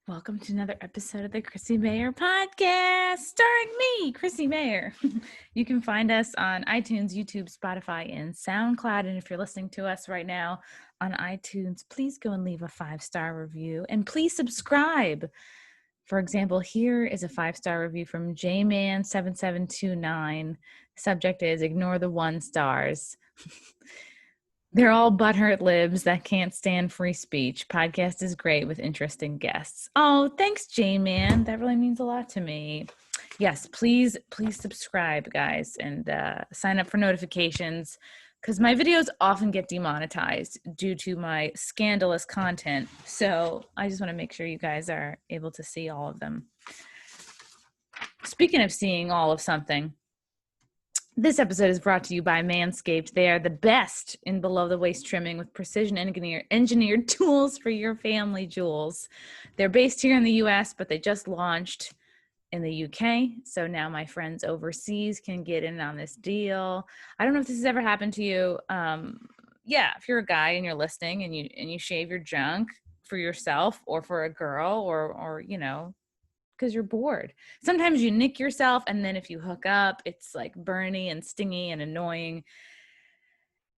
Welcome to another episode of the Chrissie Mayr podcast, starring me, Chrissie Mayr. You can find us on iTunes, YouTube, Spotify, and SoundCloud. And if you're listening to us right now on iTunes, please go and leave a 5-star review and please subscribe. For example, here is a 5-star review from JMan7729. Subject is ignore the 1 stars. They're all butthurt libs that can't stand free speech. Podcast is great with interesting guests. Oh, thanks, J-Man. That really means a lot to me. Yes, please subscribe, guys, and sign up for notifications because my videos often get demonetized due to my scandalous content. So I just want to make sure you guys are able to see all of them. Speaking of seeing all of something, this episode is brought to you by Manscaped. They are the best in below-the-waist trimming with precision engineered tools for your family jewels. They're based here in the U.S., but they just launched in the U.K., so now my friends overseas can get in on this deal. I don't know if this has ever happened to you. If you're a guy and you're listening and you shave your junk for yourself or for a girl or you know, because you're bored. Sometimes you nick yourself, and then if you hook up, it's like burny and stingy and annoying.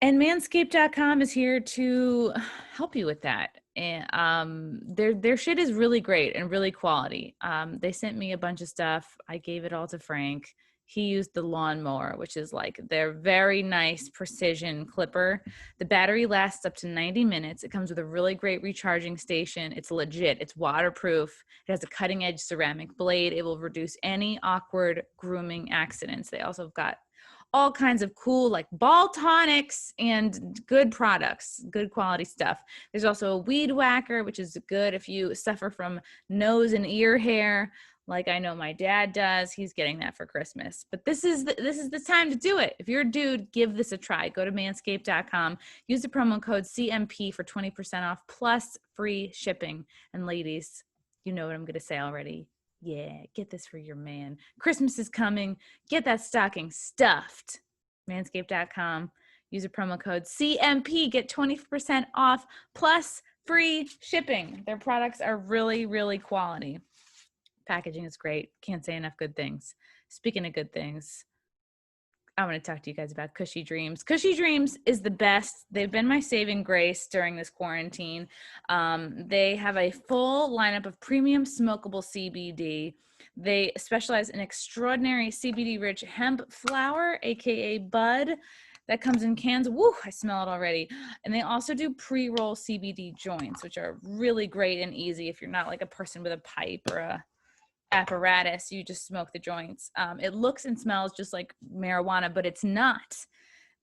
And manscaped.com is here to help you with that. And their shit is really great and really quality. They sent me a bunch of stuff. I gave it all to Frank. He used the lawnmower, which is like their very nice precision clipper. The battery lasts up to 90 minutes. It comes with a really great recharging station. It's legit. It's waterproof. It has a cutting edge ceramic blade. It will reduce any awkward grooming accidents. They also have got all kinds of cool like ball tonics and good products, good quality stuff. There's also a weed whacker, which is good if you suffer from nose and ear hair. Like I know my dad does. He's getting that for Christmas. But this is the time to do it. If you're a dude, give this a try. Go to manscaped.com. Use the promo code CMP for 20% off plus free shipping. And ladies, you know what I'm going to say already. Yeah, get this for your man. Christmas is coming. Get that stocking stuffed. Manscaped.com. Use the promo code CMP. Get 20% off plus free shipping. Their products are really, really quality. Packaging is great. Can't say enough good things. Speaking of good things, I want to talk to you guys about Cushy Dreams. Cushy Dreams is the best. They've been my saving grace during this quarantine. They have a full lineup of premium smokable CBD. They specialize in extraordinary CBD-rich hemp flower, aka bud, that comes in cans. Woo, I smell it already. And they also do pre-roll CBD joints, which are really great and easy if you're not like a person with a pipe or a apparatus. You just smoke the joints. It looks and smells just like marijuana, but it's not.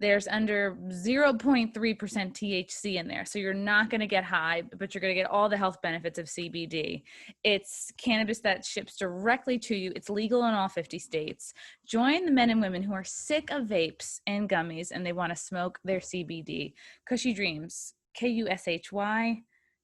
There's under 0.3% THC in there, so you're not going to get high, but you're going to get all the health benefits of CBD. It's cannabis that ships directly to you. It's legal in all 50 states. Join the men and women who are sick of vapes and gummies and they want to smoke their CBD. Cushy Dreams, Kushy,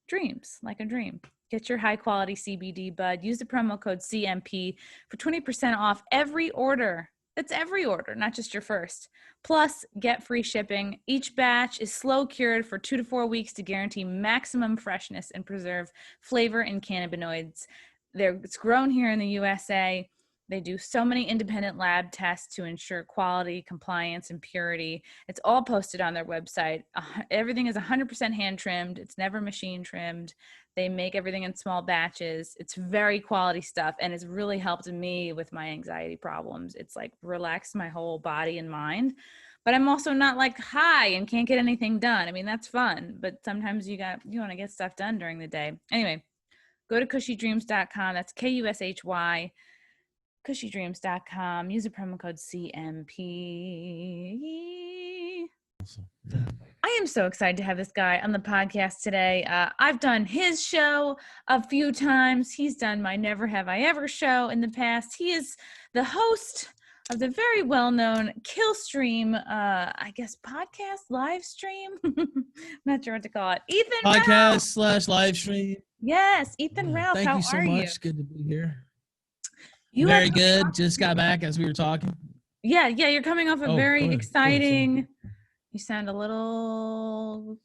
dreams, like a dream. Get your high-quality CBD bud. Use the promo code CMP for 20% off every order. That's every order, not just your first. Plus, get free shipping. Each batch is slow cured for 2 to 4 weeks to guarantee maximum freshness and preserve flavor and cannabinoids. It's grown here in the USA. They do so many independent lab tests to ensure quality, compliance, and purity. It's all posted on their website. Everything is 100% hand trimmed. It's never machine trimmed. They make everything in small batches. It's very quality stuff, and it's really helped me with my anxiety problems. It's like relaxed my whole body and mind. But I'm also not like high and can't get anything done. I mean, that's fun, but sometimes you want to get stuff done during the day. Anyway, go to kushydreams.com. That's KUSHY. kushydreams.com. Use the promo code CMP. I am so excited to have this guy on the podcast today. I've done his show a few times. He's done my Never Have I Ever show in the past. He is the host of the very well-known Killstream, I guess, podcast, live stream. I'm not sure what to call it. Ethan Podcast Ralph. / live stream. Yes, Ethan Ralph. Thank you so are much. You? Good to be here. You Very good. Just got back as we were talking. Yeah, you're coming off a very exciting. Good. You sound a little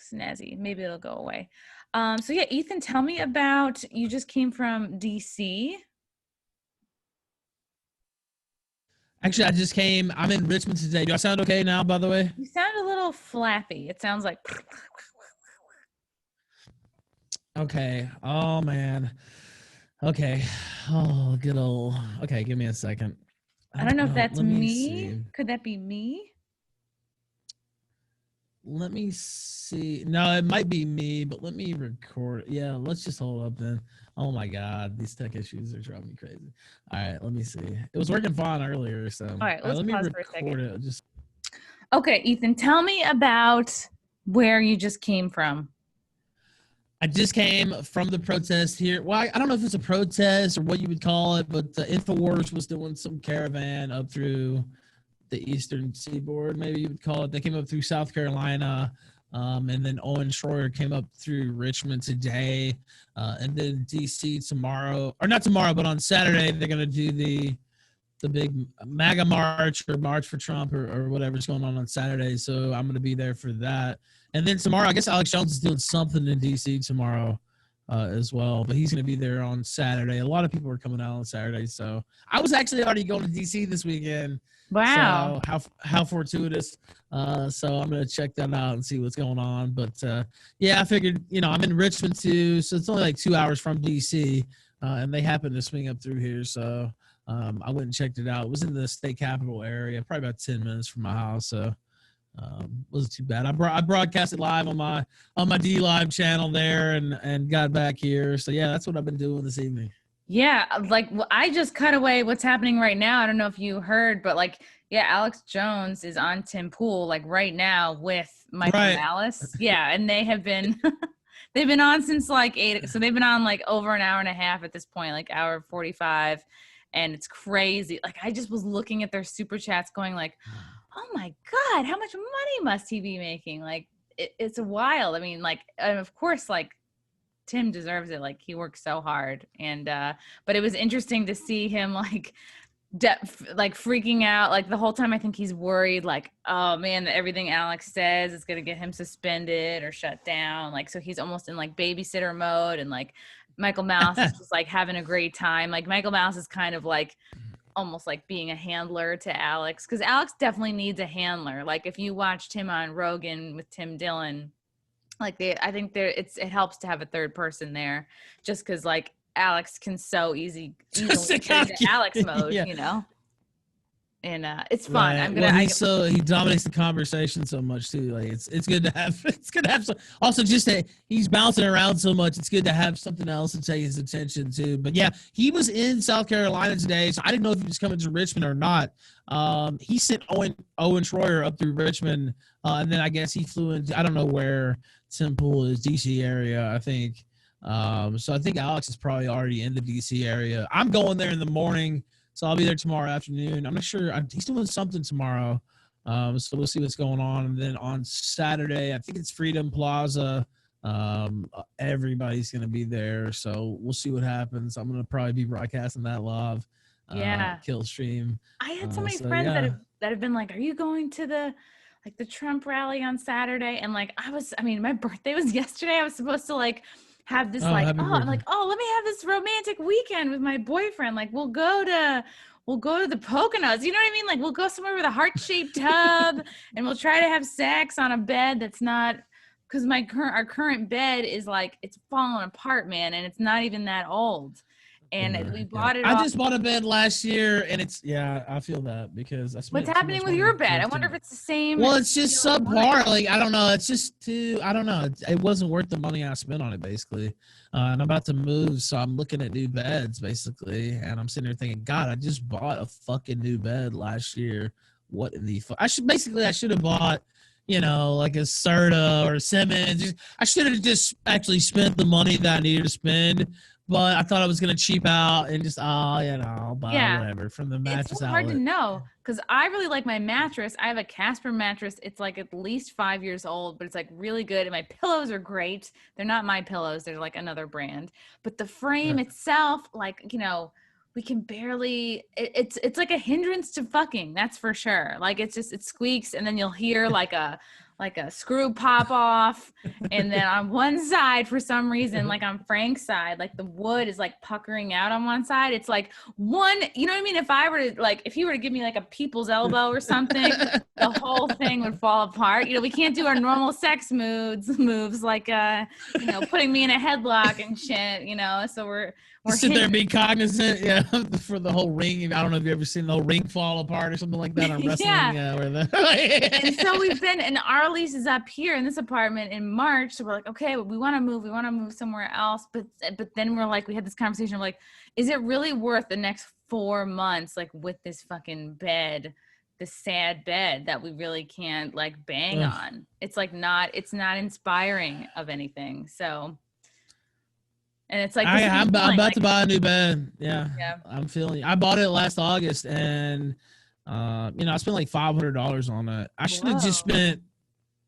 snazzy. Maybe it'll go away. So yeah, Ethan, tell me about, you just came from DC. Actually, I'm in Richmond today. Do I sound okay now, by the way? You sound a little flappy. It sounds like Okay. Oh, man. Okay. Oh, good old. Okay, give me a second. I don't know if No, that's let me me. see. Could that be me? Let me see. No, it might be me, but let me record. Yeah, let's just hold up then. Oh my God, these tech issues are driving me crazy. All right, let me see. It was working fine earlier, so All right, let's let me pause for a second. record it. Just Okay, Ethan, tell me about where you just came from. I just came from the protest here. Well, I don't know if it's a protest or what you would call it, but the Infowars was doing some caravan up through the eastern seaboard, maybe you would call it. They came up through South Carolina, and then Owen Schroyer came up through Richmond today, and then DC tomorrow, or not tomorrow, but on Saturday they're going to do the big MAGA march or March for Trump or whatever's going on Saturday. So I'm going to be there for that. And then tomorrow, I guess Alex Jones is doing something in DC tomorrow as well, but he's going to be there on Saturday. A lot of people are coming out on Saturday. So I was actually already going to DC this weekend. Wow. So how fortuitous. So I'm going to check that out and see what's going on. But yeah, I figured, I'm in Richmond too. So it's only like 2 hours from DC. And they happen to swing up through here. So I went and checked it out. It was in the state capital area, probably about 10 minutes from my house. So wasn't too bad. I broadcast it live on my D Live channel there and got back here. So yeah, that's what I've been doing this evening. Yeah, I just cut away what's happening right now. I don't know if you heard, but yeah, Alex Jones is on Tim Pool right now with Michael Right. Malice. Yeah, and they have been they've been on since 8. So they've been on over an hour and a half at this point, hour 45, and it's crazy. I just was looking at their super chats going oh my God, how much money must he be making? It's wild. I mean, and of course, Tim deserves it. He works so hard. And, but it was interesting to see him freaking out. The whole time I think he's worried, oh man, that everything Alex says is going to get him suspended or shut down. So he's almost in babysitter mode. And Michael Mouse is just having a great time. Michael Mouse is kind of almost being a handler to Alex, because Alex definitely needs a handler. If you watched him on Rogan with Tim Dillon, I think it helps to have a third person there, just because Alex can so easily get into Alex mode, Yeah. And it's fun. Right. He dominates the conversation so much too. It's good to have. It's good to have. Also, just that he's bouncing around so much, it's good to have something else to take his attention to. But yeah, he was in South Carolina today, so I didn't know if he was coming to Richmond or not. He sent Owen Schroyer up through Richmond, and then I guess he flew into, I don't know where Tim Pool is, DC area, I think. So I think Alex is probably already in the DC area. I'm going there in the morning. So I'll be there tomorrow afternoon. I'm not sure. He's doing something tomorrow. So we'll see what's going on. And then on Saturday, I think it's Freedom Plaza. Everybody's going to be there. So we'll see what happens. I'm going to probably be broadcasting that live. Yeah. Killstream. I had so many friends that have been are you going to the Trump rally on Saturday? And my birthday was yesterday. I was supposed to have this I'm let me have this romantic weekend with my boyfriend. We'll go to the Poconos. You know what I mean? We'll go somewhere with a heart-shaped tub and we'll try to have sex on a bed that's not, because our current bed is it's falling apart, man, and it's not even that old. And we bought it. I just bought a bed last year, and I feel that because I spent. What's happening with your bed? I wonder if it's the same. Well, it's just subpar. I don't know. It's just I don't know. It wasn't worth the money I spent on it, basically. And I'm about to move, so I'm looking at new beds, basically. And I'm sitting there thinking, God, I just bought a fucking new bed last year. What in the I should have bought, a Serta or Simmons. I should have just actually spent the money that I needed to spend. But I thought I was going to cheap out and just, buy whatever from the mattress It's so hard to know, because I really like my mattress. I have a Casper mattress. It's at least 5 years old, but it's really good. And my pillows are great. They're not my pillows. They're another brand. But the frame itself, we can barely, it's a hindrance to fucking, that's for sure. It squeaks, and then you'll hear a like a screw pop off, and then on one side, for some reason, like on Frank's side, like the wood is like puckering out on one side. It's like one, you know what I mean? If I were to like, if he were to give me like a people's elbow or something, the whole thing would fall apart. You know, we can't do our normal sex moves like you know, putting me in a headlock and shit, you know. So we're sit there and be cognizant, yeah, for the whole ring. I don't know if you've ever seen the whole ring fall apart or something like that on wrestling. Yeah. Where And so we've been, and our lease is up here in this apartment in March. So we're like, okay, we want to move somewhere else. But then we're like, we had this conversation of like, is it really worth the next 4 months, like with this fucking bed, this sad bed that we really can't like bang on? It's like it's not inspiring of anything. So. And it's like, I'm about to buy a new bed. Yeah. I'm feeling. I bought it last August, and you know, I spent like $500 on it. I should have just spent.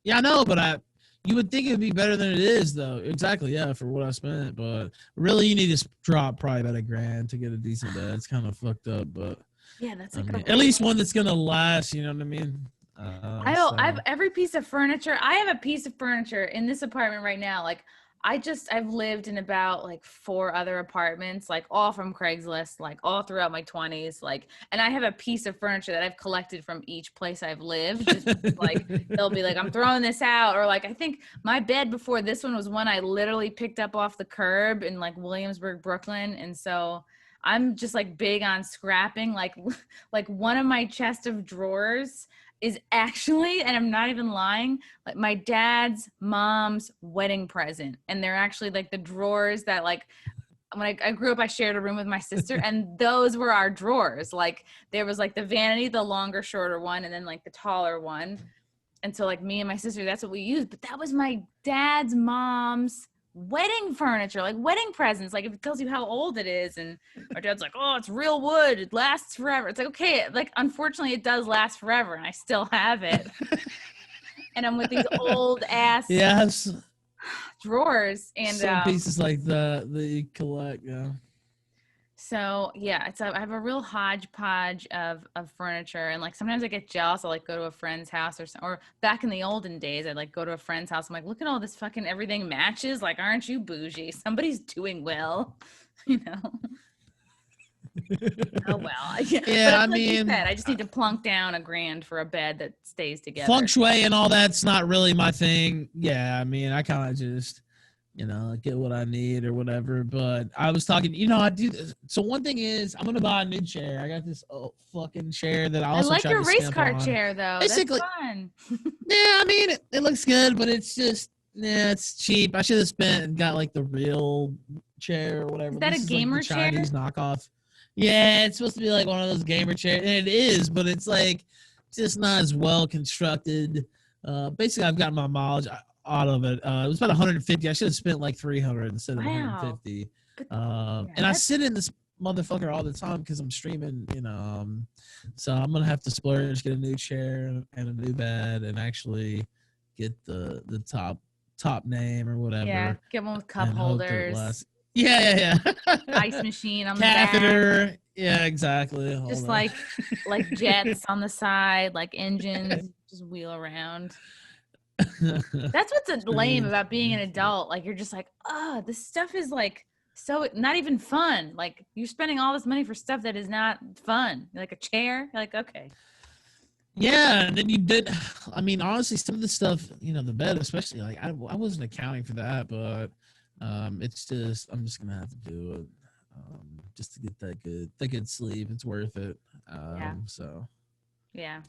Yeah, I know, but you would think it'd be better than it is, though. Exactly, yeah, for what I spent. But really, you need to drop probably about $1,000 to get a decent bed. It's kind of fucked up, but yeah, that's like at least one that's gonna last. You know what I mean? I have every piece of furniture. I have a piece of furniture in this apartment right now. Like I've lived in about like 4 other apartments, like all from Craigslist, like all throughout my 20s. Like, and I have a piece of furniture that I've collected from each place I've lived. Just like, they'll be like, I'm throwing this out. Or like, I think my bed before this one was one I literally picked up off the curb in like Williamsburg, Brooklyn. And so I'm just like big on scrapping. Like one of my chest of drawers is actually, and I'm not even lying, like my dad's mom's wedding present. And they're actually like the drawers that like, when I grew up, I shared a room with my sister, and those were our drawers. Like there was like the vanity, the longer, shorter one, and then like the taller one. And so like me and my sister, that's what we used. But that was my dad's mom's wedding furniture, like wedding presents. Like it tells you how old it is. And our dad's like, oh, it's real wood, it lasts forever. It's like, okay, like unfortunately it does last forever, and I still have it. And I'm with these old ass drawers, and some pieces like that you collect. Yeah. So yeah, I have a real hodgepodge of furniture, and like sometimes I get jealous. I'll like go to a friend's house or back in the olden days, I'd like go to a friend's house. I'm like, look at all this fucking everything matches. Like, aren't you bougie? Somebody's doing well, you know. Oh well. Yeah, I mean, said, I just need to plunk down $1,000 for a bed that stays together. Feng shui and all that's not really my thing. Yeah, I mean, I kind of just, you know, get what I need or whatever. But I was talking, you know, I do this. So one thing is, I'm gonna buy a new chair. I got this fucking chair that I also like your race car on. chair though. Basically, that's fun. Yeah, I mean, it looks good, but it's just, it's cheap. I should have spent and got like the real chair or whatever. Is that this a gamer like the chair? Chinese knockoff. Yeah, it's supposed to be like one of those gamer chairs, and it is, but it's like just not as well constructed. Basically, I've gotten my mileage out of it. It was about 150. I should have spent like 300 instead of 150. And I sit in this motherfucker all the time because I'm streaming, you know. So I'm gonna have to splurge, get a new chair and a new bed, and actually get the top name or whatever. Yeah, get one with cup holders. Yeah. Ice machine on the catheter. back. Yeah, exactly. Just like jets on the side, like engines, just wheel around. That's what's lame about being an adult. Like you're just like, oh, this stuff is like so not even fun. Like you're spending all this money for stuff that is not fun. Like a chair. You're like, okay. Yeah, and then you did. I mean, honestly, some of the stuff, you know, the bed, especially, like I wasn't accounting for that, but it's just I'm just gonna have to do it just to get that good sleep. It's worth it. So yeah.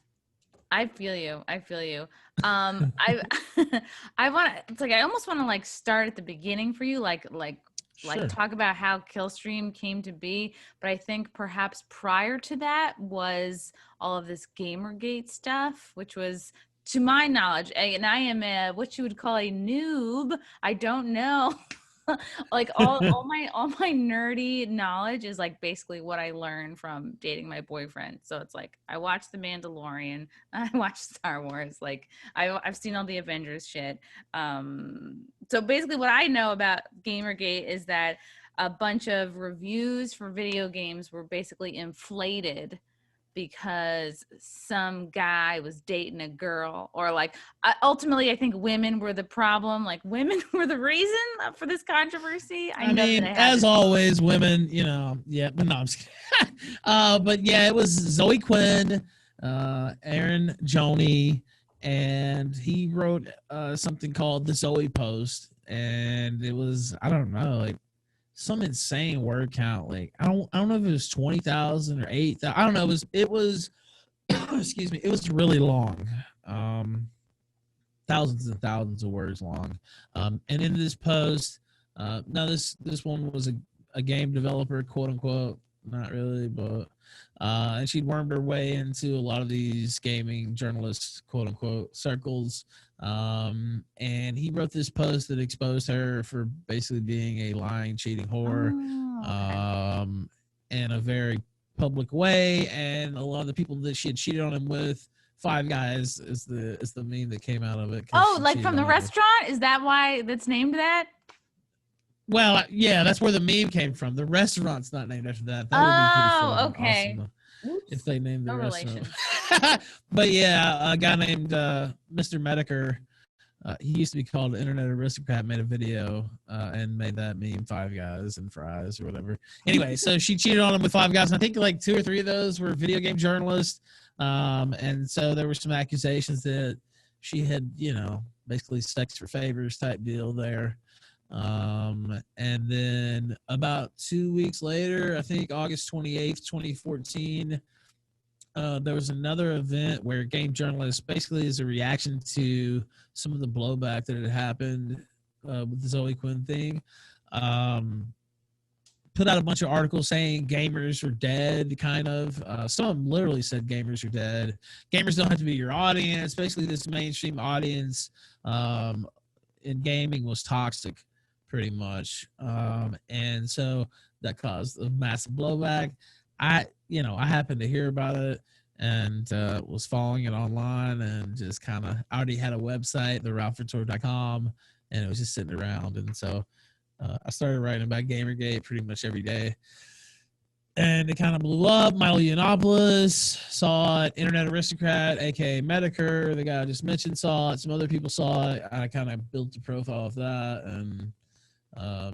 I feel you. I want to, it's like, I almost want to like start at the beginning for you. Like sure. Talk about how Killstream came to be. But I think perhaps prior to that was all of this GamerGate stuff, which was, to my knowledge, and I am what you would call a noob. I don't know. Like all my nerdy knowledge is like basically what I learned from dating my boyfriend. So it's like I watched The Mandalorian, I watched Star Wars, like I've seen all the Avengers shit. So basically what I know about GamerGate is that a bunch of reviews for video games were basically inflated because some guy was dating a girl, or like ultimately I think women were the problem, like women were the reason for this controversy. I mean, as always, women, yeah, but no, I'm just kidding. But yeah, it was Zoe Quinn, Aaron Joni, and he wrote something called the Zoe Post, and it was, I don't know, like some insane word count. Like I don't know if it was 20,000 or 8,000. I don't know. It was excuse me. It was really long. Thousands and thousands of words long. And in this post, now this one was a game developer, quote unquote, not really, but and she'd wormed her way into a lot of these gaming journalists, quote unquote, circles. And he wrote this post that exposed her for basically being a lying, cheating whore, in a very public way. And a lot of the people that she had cheated on him with, Five Guys is the meme that came out of it. Oh, like from the restaurant? Is that why that's named that? Well, yeah, that's where the meme came from. The restaurant's not named after that. That would be pretty okay. awesome if they named the restaurant. But yeah, a guy named Mr. Mediker, he used to be called Internet Aristocrat, made a video and made that meme, Five Guys and Fries or whatever. Anyway, so she cheated on him with Five Guys. And I think like 2 or 3 of those were video game journalists. And so there were some accusations that she had, basically sex for favors type deal there. And then about 2 weeks later, I think August 28th, 2014, there was another event where game journalists, basically as a reaction to some of the blowback that had happened with the Zoe Quinn thing, put out a bunch of articles saying gamers are dead, kind of. Some of them literally said gamers are dead. Gamers don't have to be your audience. Basically, this mainstream audience in gaming was toxic, pretty much. And so that caused a massive blowback. I happened to hear about it and was following it online, and just kind of, I already had a website, theralphfordtour.com, and it was just sitting around. And so I started writing about GamerGate pretty much every day. And it kind of blew up. Milo Yiannopoulos saw it. Internet Aristocrat, aka Mediker, the guy I just mentioned, saw it. Some other people saw it. I kind of built a profile of that, and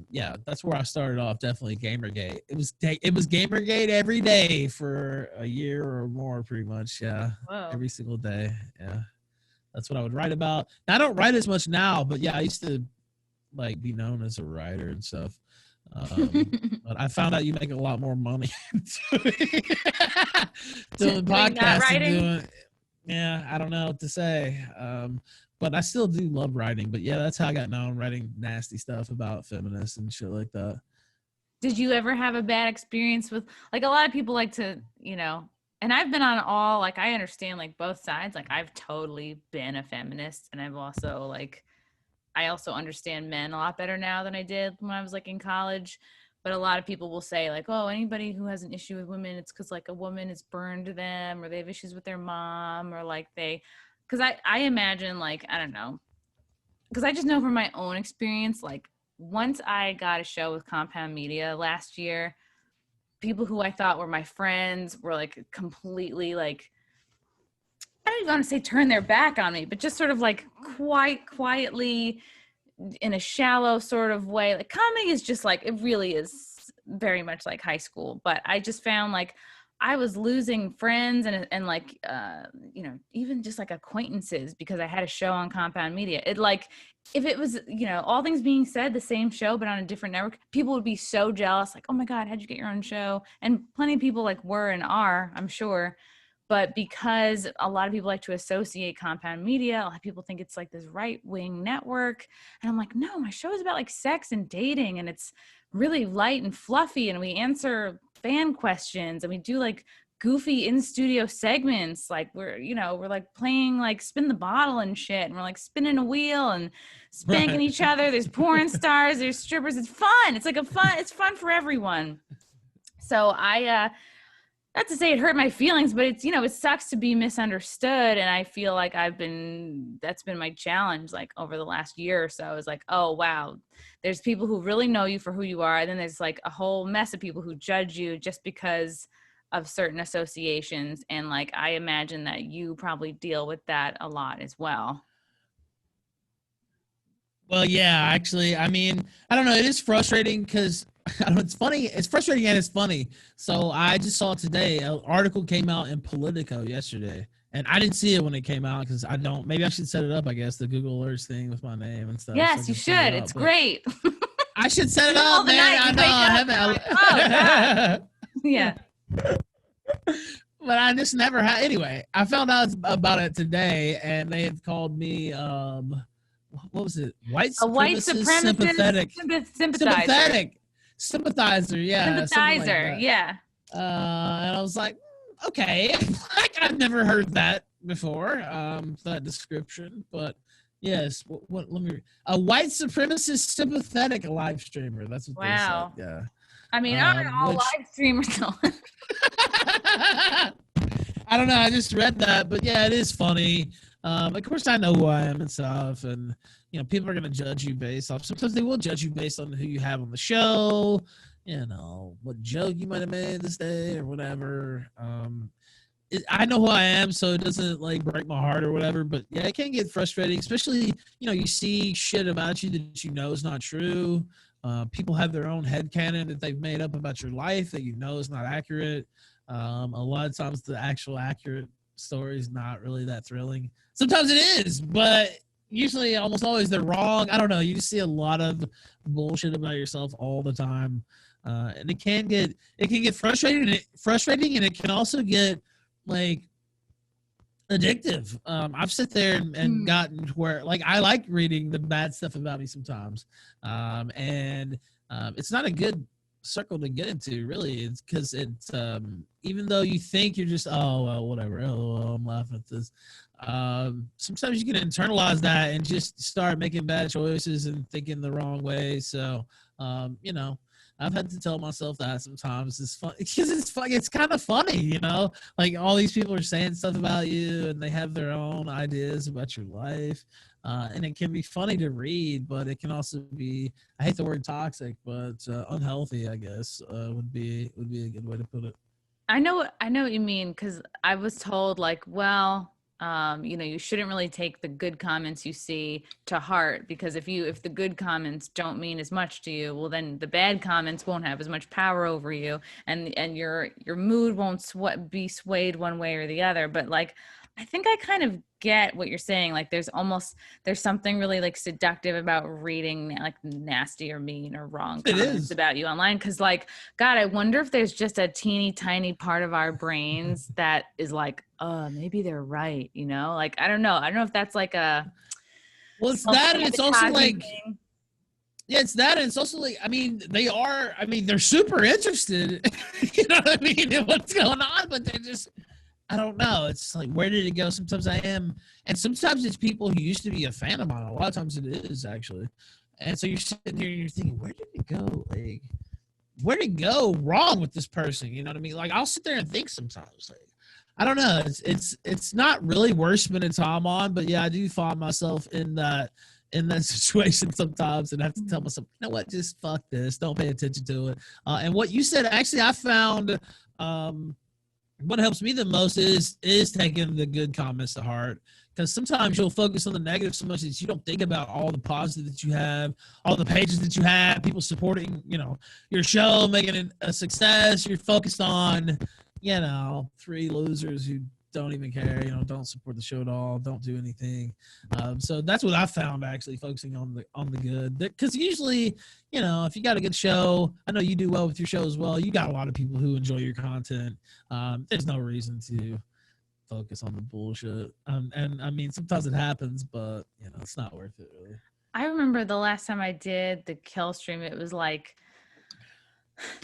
yeah, that's where I started off. Definitely GamerGate. It was GamerGate every day for a year or more, pretty much. Yeah, Whoa. Every single day. Yeah, that's what I would write about. Now, I don't write as much now, but yeah, I used to like be known as a writer and stuff. But I found out you make a lot more money doing podcasting. Yeah, I don't know what to say. But I still do love writing. But yeah, that's how I got known, writing nasty stuff about feminists and shit like that. Did you ever have a bad experience with, like, a lot of people like to, and I've been on all, like, I understand like both sides. Like, I've totally been a feminist, and I've also like, I also understand men a lot better now than I did when I was like in college. But a lot of people will say like, oh, anybody who has an issue with women, it's because like a woman is burned to them, or they have issues with their mom, or like because I imagine, like, I don't know, because I just know from my own experience, like once I got a show with Compound Media last year, people who I thought were my friends were like completely like, I don't even want to say turn their back on me, but just sort of like quietly in a shallow sort of way. Like, comedy is just like, it really is very much like high school. But I just found like I was losing friends and like, even just like acquaintances because I had a show on Compound Media. It like, if it was, all things being said, the same show, but on a different network, people would be so jealous. Like, oh my God, how'd you get your own show? And plenty of people like were and are, I'm sure. But because a lot of people like to associate Compound Media, a lot of people think it's like this right-wing network. And I'm like, no, my show is about like sex and dating, and it's really light and fluffy, and we answer fan questions, and we do like goofy in-studio segments. Like we're like playing like spin the bottle and shit, and we're like spinning a wheel and spanking each other. There's porn stars, there's strippers. It's fun. It's fun for everyone. So not to say it hurt my feelings, but it's, it sucks to be misunderstood. And I feel like that's been my challenge, like over the last year or so, is like, oh, wow, there's people who really know you for who you are. And then there's like a whole mess of people who judge you just because of certain associations, and like I imagine that you probably deal with that a lot as well. Well, yeah, actually, I mean, I don't know. It is frustrating because I don't know. It's funny. It's frustrating and it's funny. So I just saw today an article came out in Politico yesterday, and I didn't see it when it came out because I don't. Maybe I should set it up. I guess the Google Alerts thing with my name and stuff. So I Yes, you can find should. it out. It's But great. I should set it Middle up, of the man. night, I you know. wake I up, you're like, oh God. haven't. Yeah. But I just never had. Anyway, I found out about it today, and they had called me. What was it? White A white supremacist, supremacist sympathizer. sympathizer. Yeah, something like Sympathizer, that. yeah. And I was like, okay, like I've never heard that before. That description, but yes. What let me. A white supremacist sympathetic live streamer. That's what Wow. they said. Yeah. I mean, aren't all Which live streamers though? I don't know. I just read that, but yeah, it is funny. Of course, I know who I am and stuff, and people are gonna judge you based off. Sometimes they will judge you based on who you have on the show. What joke you might have made this day or whatever. I know who I am, so it doesn't like break my heart or whatever. But yeah, it can get frustrating, especially you see shit about you that is not true. People have their own headcanon that they've made up about your life that is not accurate. A lot of times the actual accurate story is not really that thrilling. Sometimes it is, but usually almost always they're wrong. I don't know. You just see a lot of bullshit about yourself all the time. And it can get frustrating and it can also get like addictive. I've sit there and gotten to where like I like reading the bad stuff about me sometimes. And it's not a good circle to get into, really. It's because it's even though you think you're just whatever, I'm laughing at this. Sometimes you can internalize that and just start making bad choices and thinking the wrong way. So I've had to tell myself that sometimes. It's fun because it's fun. It's kind of funny, like all these people are saying stuff about you and they have their own ideas about your life. And it can be funny to read, but it can also be, I hate the word toxic, but unhealthy, I guess, would be a good way to put it. I know what you mean, because I was told like, well, you shouldn't really take the good comments you see to heart, because if the good comments don't mean as much to you, well then the bad comments won't have as much power over you, and your mood won't be swayed one way or the other. But like, I think I kind of get what you're saying. Like there's something really like seductive about reading like nasty or mean or wrong comments about you online. Cause like, God, I wonder if there's just a teeny tiny part of our brains that is like, maybe they're right. Like, I don't know if that's like well, it's that. And it's also like, thing. Yeah, it's that. And it's also like, they're super interested, you know what I mean, in what's going on, but they're just, I don't know. It's like, where did it go? Sometimes I am. And sometimes it's people who used to be a fan of mine. A lot of times it is, actually. And so you're sitting here and you're thinking, where did it go? Like, where did it go wrong with this person? You know what I mean? Like, I'll sit there and think sometimes. Like, I don't know. It's not really worth spending time on. But, yeah, I do find myself in that situation sometimes and have to tell myself, you know what? Just fuck this. Don't pay attention to it. And what you said, actually, I found what helps me the most is taking the good comments to heart, because sometimes you'll focus on the negative so much that you don't think about all the positive that you have, all the pages that you have, people supporting your show, making it a success. You're focused on 3 losers who don't even care, don't support the show at all, don't do anything. So that's what I found, actually, focusing on the good, because usually if you got a good show, I know you do well with your show as well, you got a lot of people who enjoy your content. There's no reason to focus on the bullshit, and I mean sometimes it happens, but it's not worth it, really. I remember the last time I did the Killstream, it was like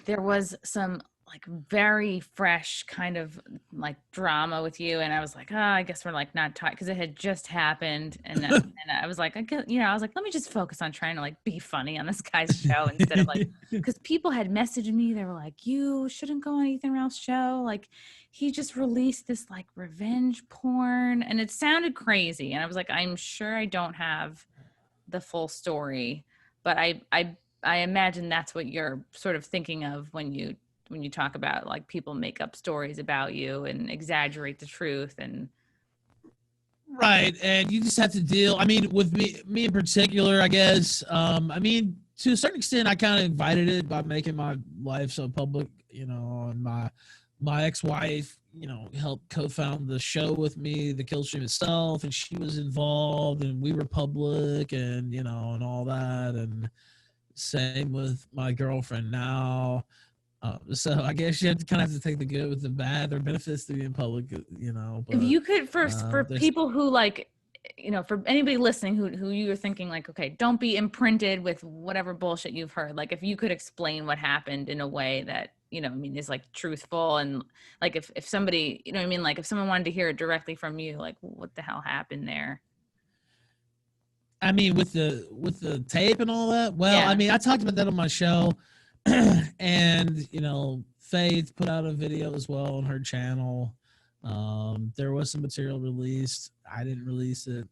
there was some like very fresh kind of like drama with you, and I was like, I guess we're like not tight, because it had just happened, and I was like, I was like, let me just focus on trying to like be funny on this guy's show instead of like, because people had messaged me, they were like, you shouldn't go on Ethan Ralph's show, like he just released this like revenge porn, and it sounded crazy, and I was like, I'm sure I don't have the full story, but I imagine that's what you're sort of thinking of when you when you talk about like people make up stories about you and exaggerate the truth. And right, and you just have to deal. I mean, with me in particular, I guess. I mean, to a certain extent, I kind of invited it by making my life so public. You know, and my ex-wife, you know, helped co-found the show with me, the Killstream itself, and she was involved, and we were public, and you know, and all that, and same with my girlfriend now. So I guess you have to kind of have to take the good with the bad. There are benefits to being public, you know. But if you could, for there's people who like, you know, for anybody listening who you're thinking like, okay, don't be imprinted with whatever bullshit you've heard. Like if you could explain what happened in a way that, you know, I mean, is like truthful, and like if somebody, you know what I mean? Like if someone wanted to hear it directly from you, like what the hell happened there? I mean, with the tape and all that. Well, Yeah. I mean, I talked about that on my show, and you know, Faith put out a video as well on her channel. There was some material released. I didn't release it.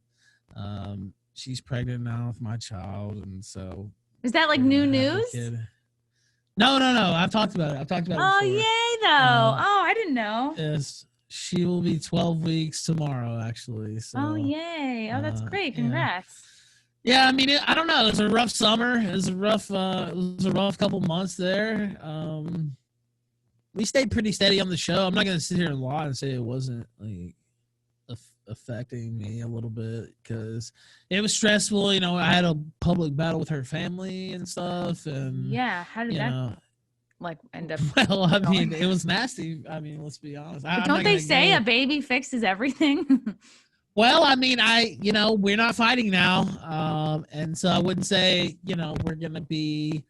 She's pregnant now with my child, and so Is that like we're new gonna have a news? kid. No. I've talked about it. I've talked about it Oh, before. yay, though. Oh, I didn't know. Yes, she will be 12 weeks tomorrow, actually. So, Oh, yay. Oh, that's great. Congrats. Yeah, I mean, I don't know. It was a rough summer. It was a rough couple months there. We stayed pretty steady on the show. I'm not gonna sit here and lie and say it wasn't like affecting me a little bit, because it was stressful. You know, I had a public battle with her family and stuff, and Yeah, how did that know, like end up? well, I mean, it was nasty. I mean, let's be honest. But don't they say a baby fixes everything? Well, I mean, we're not fighting now. And so I wouldn't say, you know, we're going to be,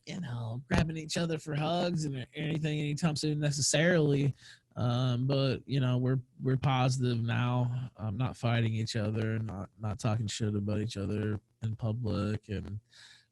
you know, grabbing each other for hugs and anything anytime soon necessarily. But you know, we're positive now. Not fighting each other, not talking shit about each other in public. And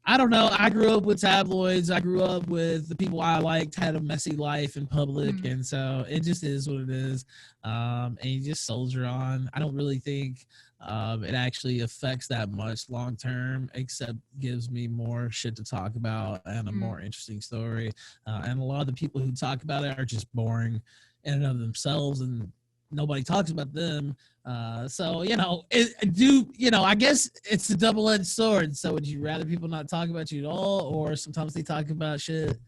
I don't know. I grew up with tabloids. I grew up with the people I liked had a messy life in public, and so it just is what it is. And you just soldier on. I don't really think it actually affects that much long term, except gives me more shit to talk about and a more interesting story. And a lot of the people who talk about it are just boring in and of themselves, and nobody talks about them. So, you know, I guess it's a double-edged sword. So would you rather people not talk about you at all, or sometimes they talk about shit,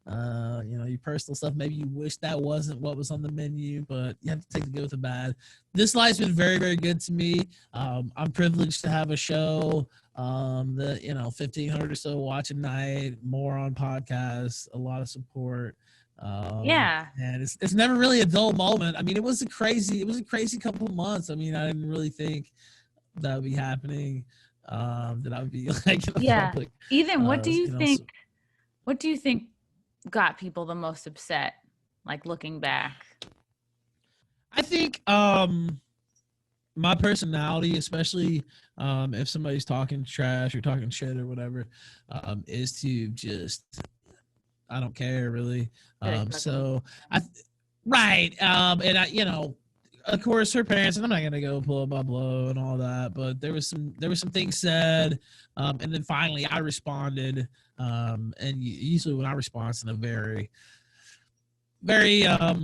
you know, your personal stuff? Maybe you wish that wasn't what was on the menu, but you have to take the good with the bad. This life's been very, very good to me. I'm privileged to have a show that, you know, 1,500 or so watch a night, more on podcasts, a lot of support. And it's never really a dull moment. I mean, it was a crazy couple of months. I mean, I didn't really think that would be happening, that I would be like public. Ethan, what do you think got people the most upset, like looking back? I think my personality, especially if somebody's talking trash or talking shit or whatever, is to just, I don't care really. So right. And I, you know, of course her parents, and I'm not going to go blow by blow and all that, but there was some things said. And then finally I responded. And usually when I respond in a very, very, I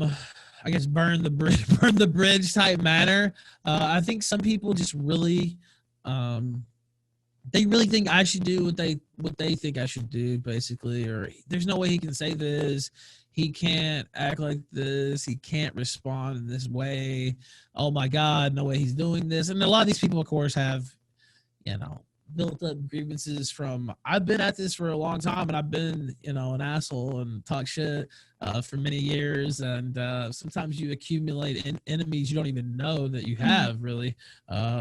guess burn the bridge type manner. I think some people just really, they really think I should do what they think I should do, basically, or there's no way he can say this. He can't act like this. He can't respond in this way. Oh my God, no way he's doing this. And a lot of these people, of course, have, you know, built up grievances from, I've been at this for a long time, and I've been, you know, an asshole and talk shit for many years, and sometimes you accumulate enemies you don't even know that you have, really,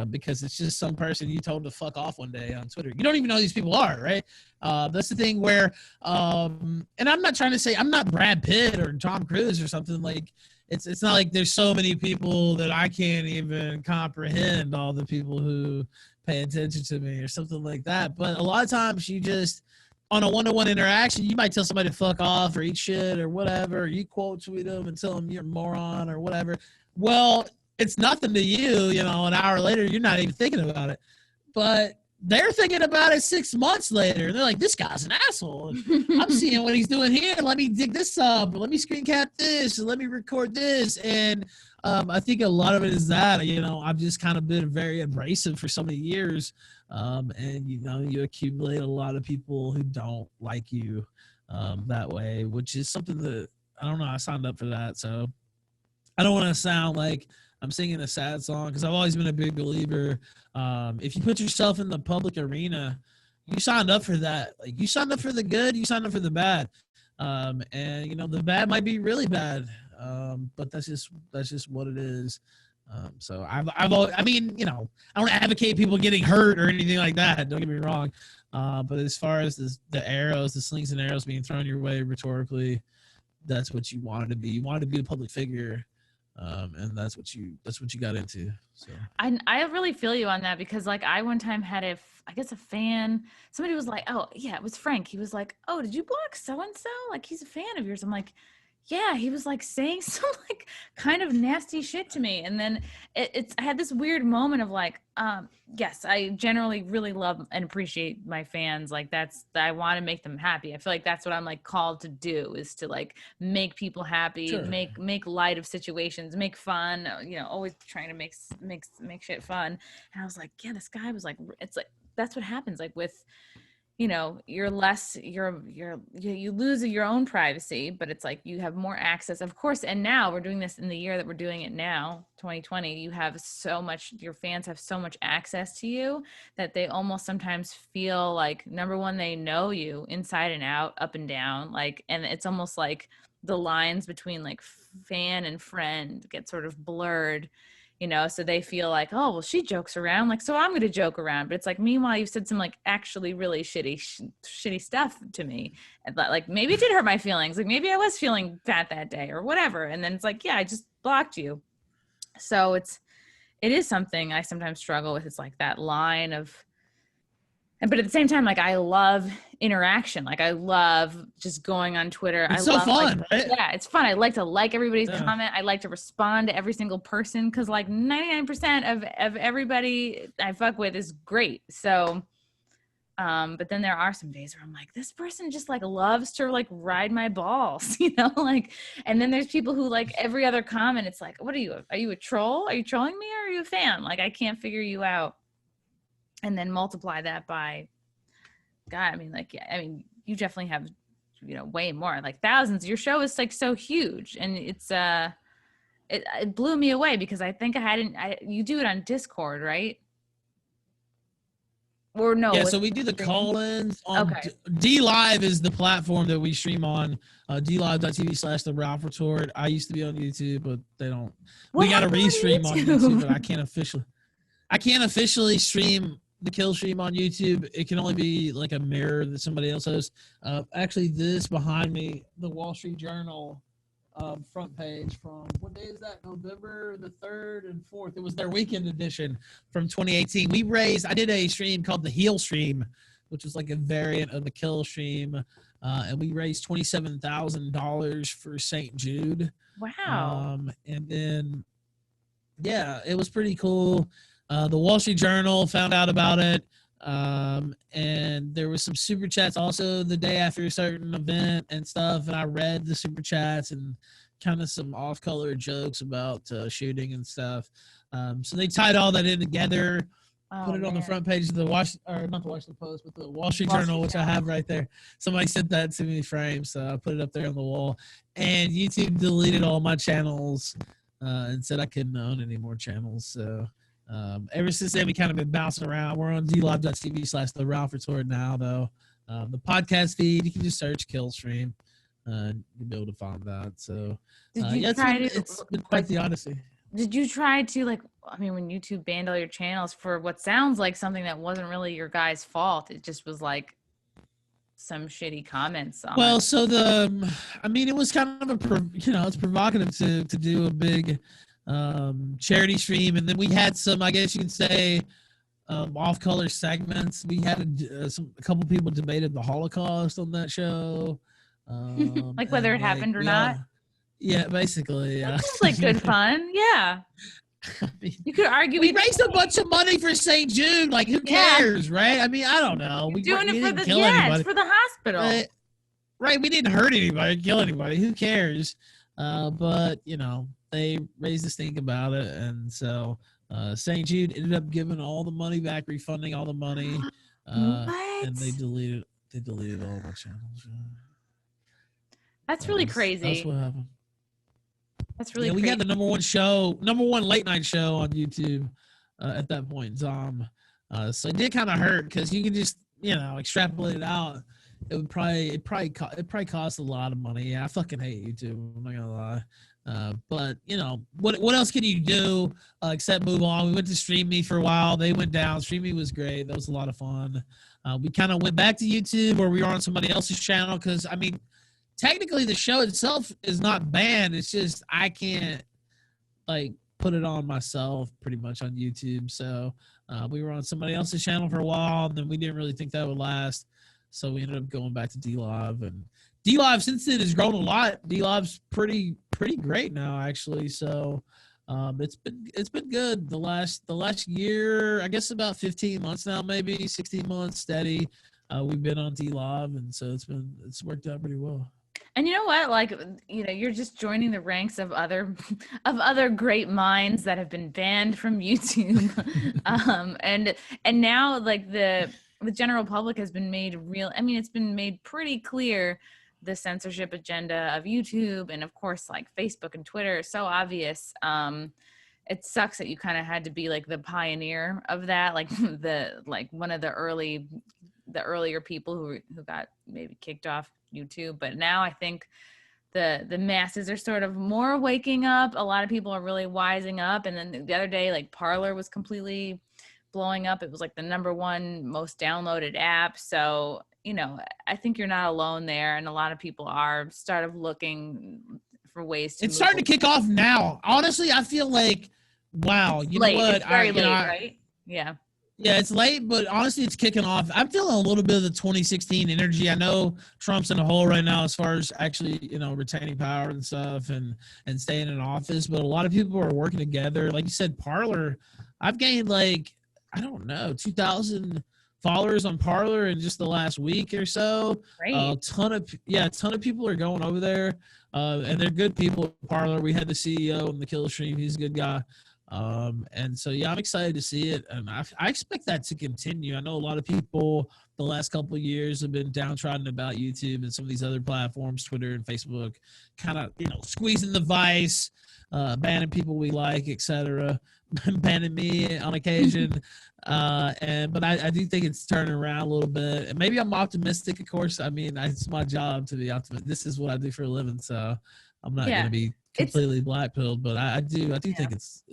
because it's just some person you told to fuck off one day on Twitter. You don't even know who these people are, right? That's the thing where, and I'm not trying to say, I'm not Brad Pitt or Tom Cruise or something. Like, it's not like there's so many people that I can't even comprehend all the people who pay attention to me or something like that. But a lot of times you just, on a one-to-one interaction, you might tell somebody to fuck off or eat shit or whatever. Or you quote tweet them and tell them you're a moron or whatever. Well, it's nothing to you, you know, an hour later, you're not even thinking about it. But they're thinking about it 6 months later. They're like, this guy's an asshole. I'm seeing what he's doing here. Let me dig this up. Let me screen cap this. Let me record this. And I think a lot of it is that, you know, I've just kind of been very abrasive for so many years. And, you know, you accumulate a lot of people who don't like you that way, which is something that, I don't know, I signed up for that. So I don't want to sound like I'm singing a sad song because I've always been a big believer. If you put yourself in the public arena, you signed up for that. Like, you signed up for the good, you signed up for the bad. And you know, the bad might be really bad. But that's just what it is. So I mean, you know, I don't advocate people getting hurt or anything like that. Don't get me wrong. But as far as the arrows, the slings and arrows being thrown your way rhetorically, that's what you wanted to be. You wanted to be a public figure. And that's what you got into. So I really feel you on that, because like I one time had a fan, somebody was like, oh yeah, it was Frank. He was like, oh, did you block so-and-so? Like, he's a fan of yours. I'm like, yeah, he was like saying some like kind of nasty shit to me. And then I had this weird moment of like, yes, I generally really love and appreciate my fans. Like I want to make them happy. I feel like that's what I'm like called to do, is to like make people happy, Sure. make light of situations, make fun, you know, always trying to make shit fun. And I was like, yeah, this guy was like, it's like, that's what happens. Like with, you know, you lose your own privacy, but it's like you have more access, of course. And now we're doing this in the year that we're doing it now, 2020, you have so much, your fans have so much access to you that they almost sometimes feel like, number one, they know you inside and out, up and down, like, and it's almost like the lines between like fan and friend get sort of blurred. You know, so they feel like, oh, well, she jokes around, like, so I'm going to joke around. But it's like, meanwhile, you've said some like actually really shitty stuff to me. And like, maybe it did hurt my feelings. Like, maybe I was feeling fat that day or whatever. And then it's like, yeah, I just blocked you. So it is something I sometimes struggle with. It's like that line of, but at the same time, like, I love interaction. Like, I love just going on Twitter. It's I so love, fun, like, right? yeah, it's fun. I like to like everybody's comment. I like to respond to every single person, because like 99% of everybody I fuck with is great. So, but then there are some days where I'm like, this person just like loves to like ride my balls, you know, like, and then there's people who like every other comment, it's like, what are you? Are you a troll? Are you trolling me, or are you a fan? Like, I can't figure you out. And then multiply that by, God, I mean, like, yeah, I mean, you definitely have, you know, way more, like thousands. Your show is like so huge, and it's it blew me away, because I think you do it on Discord, right? Or no? Yeah, so we do the call-ins on Okay. D-Live is the platform that we stream on. DLive.tv/The I used to be on YouTube, but they don't. What We got to happened on restream on YouTube, but YouTube? I can't officially stream the Killstream on YouTube. It can only be like a mirror that somebody else hosts. Actually, this behind me, the Wall Street Journal front page from, what day is that? November the 3rd and 4th. It was their weekend edition from 2018. I did a stream called the Heel Stream, which was like a variant of the Kill Stream. And we raised $27,000 for St. Jude. Wow. And then, yeah, it was pretty cool. The Wall Street Journal found out about it. And there was some super chats also the day after a certain event and stuff. And I read the super chats and kind of some off-color jokes about shooting and stuff. So they tied all that in together, put it on the front page of the not the Washington Post, but the Wall Street Journal, which I have right there. Somebody sent that to me framed, so I put it up there on the wall. And YouTube deleted all my channels and said I couldn't own any more channels. So ever since then, we kind of been bouncing around. We're on DLive.tv/The now, though. The podcast feed, you can just search Killstream. You'll be able to find that. So it's been quite the odyssey. Did you try to, like, I mean, when YouTube banned all your channels for what sounds like something that wasn't really your guys' fault, it just was like some shitty comments on it. So it was kind of it's provocative to do a big charity stream, and then we had some, I guess you can say, off-color segments. We had a couple people debated the Holocaust on that show, like whether it happened or not. Yeah, basically. Yeah, that sounds like good fun. Yeah. I mean, You could argue we raised a bunch of money for St. Jude. Like, who cares, right? I mean, I don't know. We doing it for didn't kill anybody. it's for the hospital. Right, we didn't hurt anybody, kill anybody. Who cares? But you know, they raised a stink about it, and so St. Jude ended up giving all the money back, refunding all the money, and they deleted all my channels. That's really crazy. That's what happened. That's really we crazy. got the number one late night show on YouTube at that point in time. So it did kind of hurt because you can just extrapolate it out. It probably cost a lot of money. Yeah, I fucking hate YouTube. I'm not gonna lie. But what else can you do except move on? We went to Stream Me for a while. They went down. Stream Me was great. That was a lot of fun. We kind of went back to YouTube where we were on somebody else's channel because I mean, technically the show itself is not banned. It's just I can't put it on myself pretty much on YouTube. So we were on somebody else's channel for a while, and then we didn't really think that would last. So we ended up going back to DLive, and DLive since then has grown a lot. DLive's pretty great now, actually. So it's been good the last year. I guess about 15 months now, maybe 16 months steady. We've been on DLive, and so it's worked out pretty well. And you know what? You're just joining the ranks of other great minds that have been banned from YouTube, and now the general public has been made real. I mean, it's been made pretty clear the censorship agenda of YouTube, and of course, Facebook and Twitter is so obvious. It sucks that you kind of had to be the pioneer of that, one of the earlier people who got maybe kicked off YouTube. But now I think the masses are sort of more waking up. A lot of people are really wising up. And then the other day, Parler was completely blowing up. It was the #1 most downloaded app. So, I think you're not alone there. And a lot of people are looking for ways to. It's starting to kick off now. Honestly, I feel wow, you know what? It's very late, right? Yeah. Yeah, it's late, but honestly, it's kicking off. I'm feeling a little bit of the 2016 energy. I know Trump's in a hole right now as far as actually, retaining power and stuff and staying in office. But a lot of people are working together. Like you said, Parler, I've gained 2,000 followers on Parler in just the last week or so. Great. A ton of people are going over there, and they're good people at Parler. We had the CEO and the Killstream. He's a good guy. And so, yeah, I'm excited to see it. And I expect that to continue. I know a lot of people the last couple of years have been downtrodden about YouTube and some of these other platforms, Twitter and Facebook, kind of, squeezing the vice, banning people we like, etc., banning me on occasion. But I do think it's turning around a little bit. And maybe I'm optimistic, of course. I mean, it's my job to be optimistic. This is what I do for a living. So I'm not going to be completely black-pilled, but I do think it's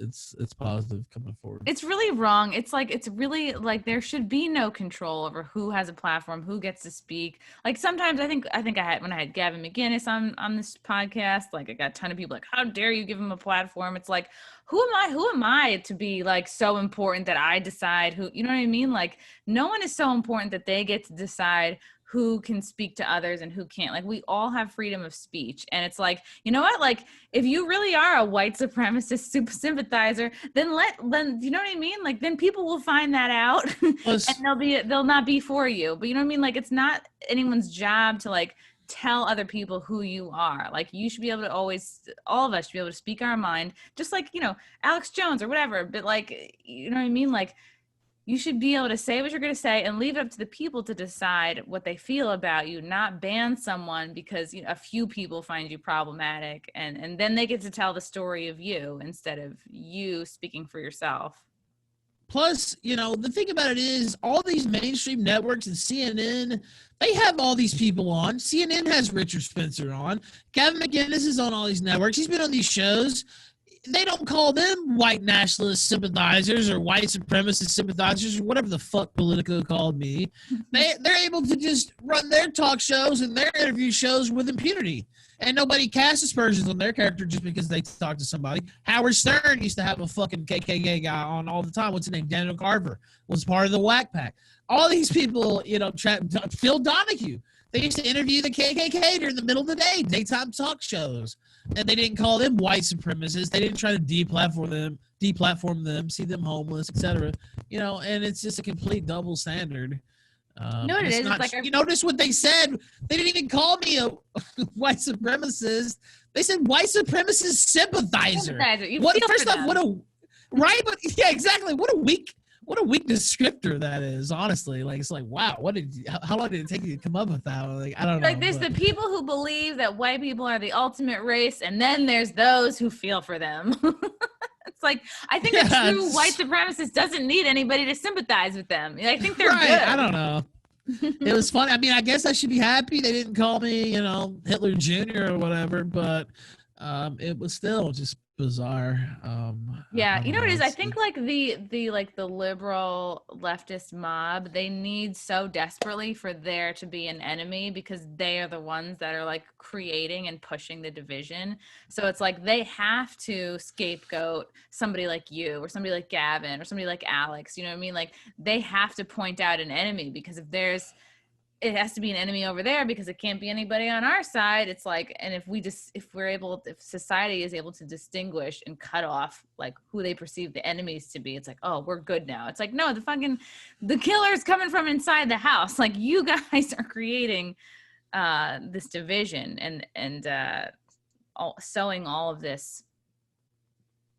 positive coming forward. It's really wrong. It's really there should be no control over who has a platform, who gets to speak. Sometimes I think when I had Gavin McInnes on this podcast, I got a ton of people how dare you give him a platform? It's who am I to be so important that I decide who, you know what I mean? No one is so important that they get to decide who can speak to others and who can't. We all have freedom of speech. And it's you know what? If you really are a white supremacist sympathizer, then you know what I mean? Then people will find that out and they'll not be for you. But you know what I mean? It's not anyone's job to tell other people who you are. You should be able to all of us should be able to speak our mind, just Alex Jones or whatever. But you know what I mean? You should be able to say what you're going to say and leave it up to the people to decide what they feel about you, not ban someone because a few people find you problematic, and then they get to tell the story of you instead of you speaking for yourself. Plus, the thing about it is all these mainstream networks and CNN, they have all these people on. CNN has Richard Spencer on. Gavin McInnes is on all these networks. He's been on these shows. They don't call them white nationalist sympathizers or white supremacist sympathizers or whatever the fuck Politico called me. They're able to just run their talk shows and their interview shows with impunity. And nobody casts aspersions on their character just because they talk to somebody. Howard Stern used to have a fucking KKK guy on all the time. What's his name? Daniel Carver was part of the Whack Pack. All these people, Phil Donahue. They used to interview the KKK during the middle of the day, daytime talk shows. and they didn't call them white supremacists. They didn't try to deplatform them, see them homeless, etc. You know, and it's just a complete double standard. You know what it is? It's like you notice what they said. They didn't even call me a white supremacist. They said white supremacist sympathizer. You what? feel First for off, them. what a right, but yeah, exactly. What a weak descriptor that is. Honestly, like it's like wow. How long did it take you to come up with that? Like I don't know. Like there's the people who believe that white people are the ultimate race, and then there's those who feel for them. It's like I think a true white supremacist doesn't need anybody to sympathize with them. I think they're right. good. I don't know. It was funny. I mean, I guess I should be happy they didn't call me, you know, Hitler Jr. or whatever, but it was still just bizarre. Yeah, you know what it is? I think like the liberal leftist mob, they need so desperately for there to be an enemy because they are the ones that are like creating and pushing the division. So it's like they have to scapegoat somebody like you or somebody like Gavin or somebody like Alex. You know what I mean? Like they have to point out an enemy because it has to be an enemy over there because it can't be anybody on our side. It's like, and if society is able to distinguish and cut off like who they perceive the enemies to be, it's like, oh, we're good now. It's like, no, the killer's coming from inside the house. Like you guys are creating this division and sowing all of this,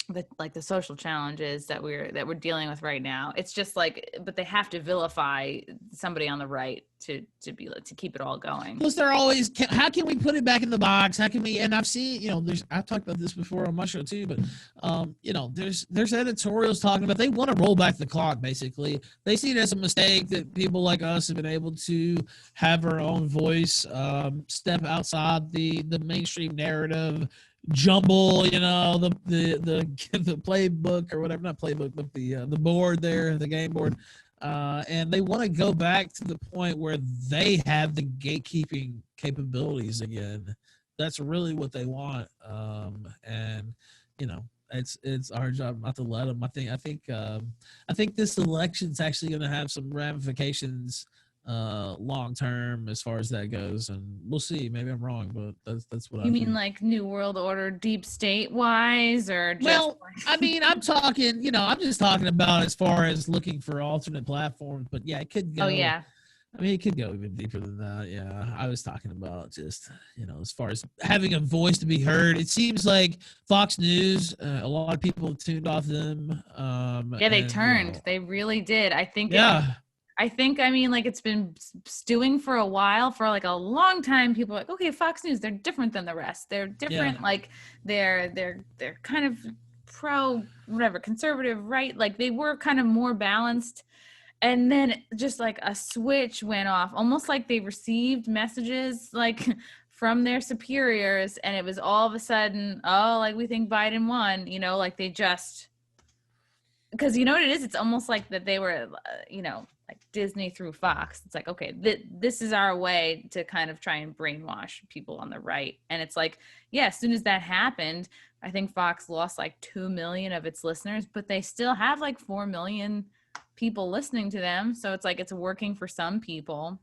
the social challenges that we're dealing with right now. It's just like, but they have to vilify somebody on the right to keep it all going. Plus, they're always, how can we put it back in the box? How can we? And I've seen, you know, I've talked about this before on my show too, but you know, there's editorials talking about they want to roll back the clock. Basically, they see it as a mistake that people like us have been able to have our own voice, step outside the mainstream narrative. Jumble, you know, the playbook or whatever, not playbook, but the board there, the game board, and they want to go back to the point where they have the gatekeeping capabilities again. That's really what they want, and you know, it's our job not to let them. I think this election's actually going to have some ramifications long term as far as that goes, and we'll see. Maybe I'm wrong, but that's what you mean like New World Order deep state wise, or just well I mean I'm talking, you know, I'm just talking about as far as looking for alternate platforms, but yeah, it could go. Oh yeah, I mean, it could go even deeper than that. Yeah, I was talking about just, you know, as far as having a voice to be heard. It seems like Fox News, a lot of people tuned off them. Yeah, they turned. You know, they really did. I think. Yeah. I mean, like it's been stewing for a while, for like a long time. People are like, okay, Fox News, they're different than the rest. They're different. Yeah. Like they're kind of pro whatever, conservative, right? Like they were kind of more balanced. And then just like a switch went off, almost like they received messages like from their superiors, and it was all of a sudden, oh, like we think Biden won, you know, like they just, because you know what it is? It's almost like that they were, you know, like Disney through Fox. It's like, okay, this is our way to kind of try and brainwash people on the right. And it's like, yeah, as soon as that happened, I think Fox lost like 2 million of its listeners, but they still have like 4 million people listening to them. So it's like, it's working for some people.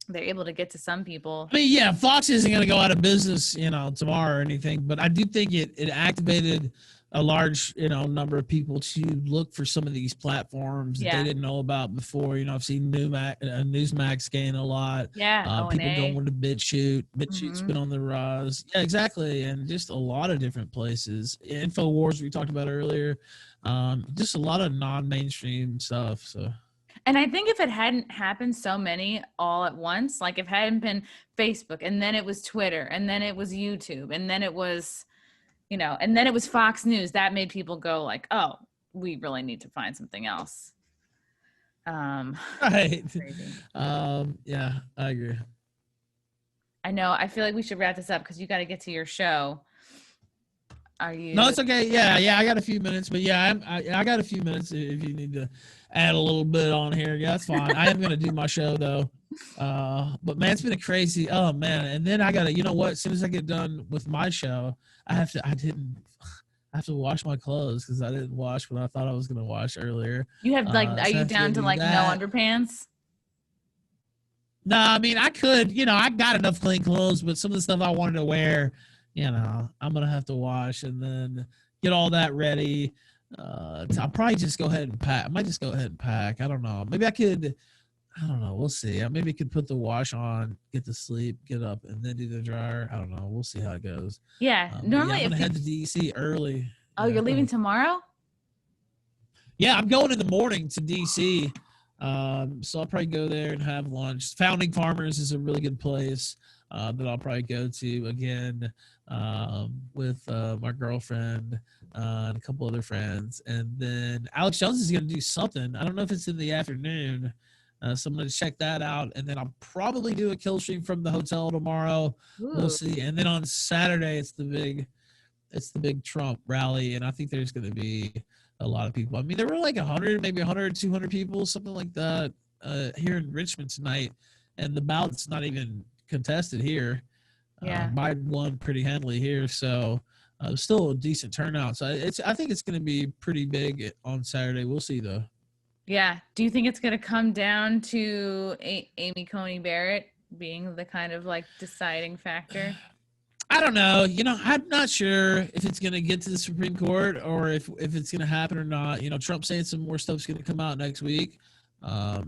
They're able to get to some people. I mean, yeah, Fox isn't going to go out of business, you know, tomorrow or anything, but I do think it activated a large, you know, number of people to look for some of these platforms that they didn't know about before. You know, I've seen Newsmax gain a lot. Yeah, people going to BitChute. BitChute's been on the rise. Yeah, exactly, and just a lot of different places. InfoWars we talked about earlier. Just a lot of non-mainstream stuff. So. And I think if it hadn't happened so many all at once, like if it hadn't been Facebook, and then it was Twitter, and then it was YouTube, and then it was, you know, and then it was Fox News, that made people go like, oh, we really need to find something else. Right. Yeah, I agree. I know. I feel like we should wrap this up because you got to get to your show. Are you? No, it's okay. Yeah. I got a few minutes, but yeah, I got a few minutes if you need to add a little bit on here. Yeah, that's fine. I am going to do my show though. But man, it's been a crazy, oh man. And then I got to, you know what, as soon as I get done with my show, I have to wash my clothes because I didn't wash what I thought I was going to wash earlier. You have like, are you down to like no underpants? No, I mean, I could, you know, I got enough clean clothes, but some of the stuff I wanted to wear, I'm gonna have to wash and then get all that ready. I'll probably just go ahead and pack. I might just go ahead and pack. I don't know. Maybe I could. I don't know. We'll see. I maybe could put the wash on, get to sleep, get up, and then do the dryer. I don't know. We'll see how it goes. Yeah. But yeah, Normally, I'm gonna if head to DC early. oh, Yeah, you're go leaving ahead. tomorrow? Yeah, I'm going in the morning to DC. So I'll probably go there and have lunch. Founding Farmers is a really good place that I'll probably go to again with my girlfriend and a couple other friends. And then Alex Jones is going to do something. I don't know if it's in the afternoon. So I'm going to check that out. And then I'll probably do a kill stream from the hotel tomorrow. We'll Ooh. see. And then on Saturday, it's the big Trump rally. And I think there's going to be a lot of people. I mean, there were like 100, maybe 100, 200 people, something like that here in Richmond tonight. And the ballot's not even contested here. Yeah. Biden won pretty handily here. So still a decent turnout. So I think it's going to be pretty big on Saturday. We'll see, though. Yeah. Do you think it's going to come down to Amy Coney Barrett being the kind of like deciding factor? I don't know. I'm not sure if it's going to get to the Supreme Court or if it's going to happen or not. Trump saying some more stuff's going to come out next week.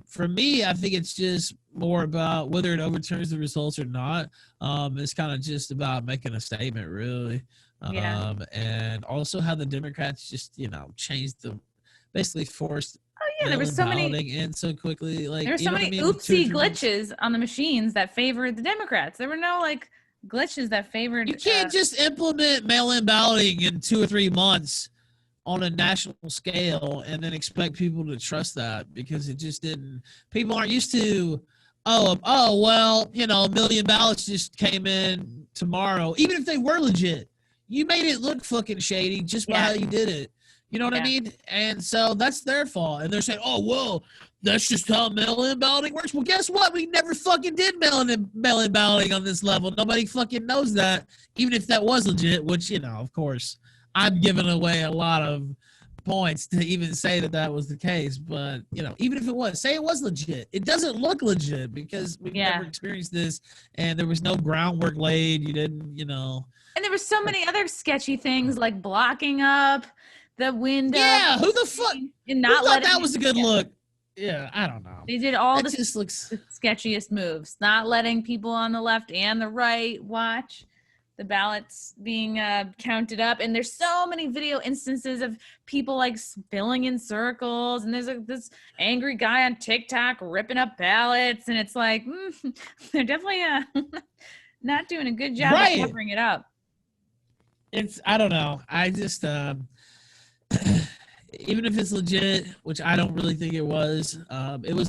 For me, I think it's just more about whether it overturns the results or not. It's kind of just about making a statement, really. Yeah. And also how the Democrats just, changed basically forced Oh yeah, there were mail-in so many. balloting in so quickly. Like, There were so what I many mean? 2 or oopsie 3 months. glitches on the machines that favored the Democrats. There were no like glitches that favored. You can't just implement mail-in balloting in 2 or 3 months on a national scale and then expect people to trust that, because it just didn't. People aren't used to, well, a million ballots just came in tomorrow. Even if they were legit, you made it look fucking shady just by how you did it. You know what I mean? And so that's their fault. And they're saying, oh, well, that's just how mail-in balloting works. Well, guess what? We never fucking did mail-in balloting on this level. Nobody fucking knows that, even if that was legit, which, of course, I'm giving away a lot of points to even say that was the case. But, even if it was, say it was legit, it doesn't look legit because we've never experienced this and there was no groundwork laid. You didn't, And there were so many other sketchy things like blocking up the window. Yeah, who the fuck? And not who thought that was a good look? Yeah, I don't know. They did all the sketchiest moves, not letting people on the left and the right watch the ballots being counted up. And there's so many video instances of people like filling in circles. And there's this angry guy on TikTok ripping up ballots. And it's like, they're definitely not doing a good job of covering it up. I don't know. I just, even if it's legit, which I don't really think it was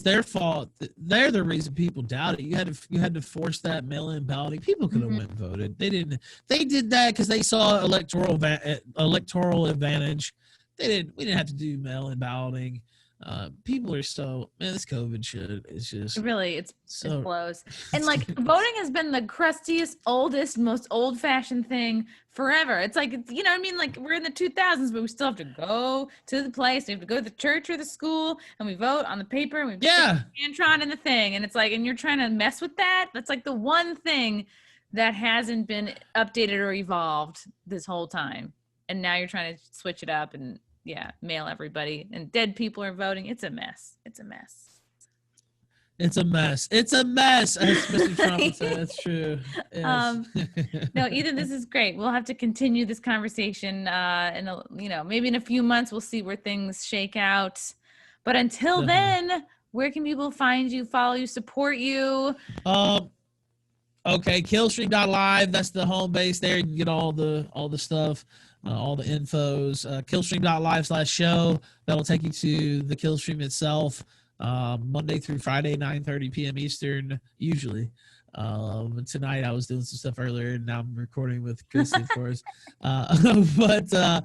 their fault. They're the reason people doubt it. You had to force that mail-in balloting. People could have went and voted. They didn't. They did that because they saw electoral advantage. We didn't have to do mail-in balloting. People are this COVID shit is just it blows. And like voting has been the crustiest, oldest, most old-fashioned thing forever. It's like, I mean, like we're in the 2000s, but we still have to go to the place. We have to go to the church or the school, and we vote on the paper, and we stick the Scantron in the thing. And it's like, and you're trying to mess with that. That's like the one thing that hasn't been updated or evolved this whole time. And now you're trying to switch it up and mail everybody, and dead people are voting. It's a mess. It's a mess. It's a mess. It's a mess. As Mr. Trump would say, that's true. Yes. No, Ethan, this is great. We'll have to continue this conversation. Maybe in a few months we'll see where things shake out. But until then, where can people find you, follow you, support you? Okay, Killstream.live. That's the home base there. You can get all the stuff. All the infos, killstream.live/show. That'll take you to the Killstream itself, Monday through Friday, 9:30 p.m. Eastern, usually. Tonight I was doing some stuff earlier, and now I'm recording with Chrissie, of course. But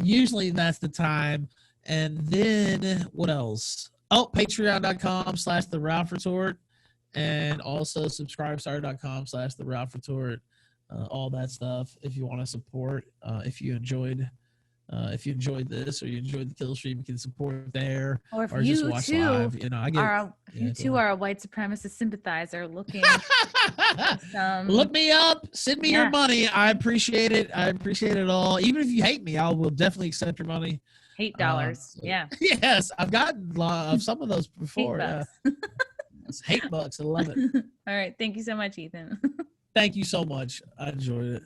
usually that's the time. And then what else? Oh, patreon.com/the Ralph Retort, and also subscribestar.com/the Ralph Retort. All that stuff if you want to support, if you enjoyed if you enjoyed this or you enjoyed the Killstream, you can support there Or if or you just watch too live. You know, I get. if you too are a white supremacist sympathizer looking for some, Look me up. Send me your Yeah. money. I appreciate it. I appreciate it all. Even if you hate me, I will definitely accept your money. hate dollars. Yeah. Yes, I've gotten some of those before. Hate Yeah. bucks. It's hate bucks. I love it. All right. Thank you so much, Ethan. Thank you so much. I enjoyed it.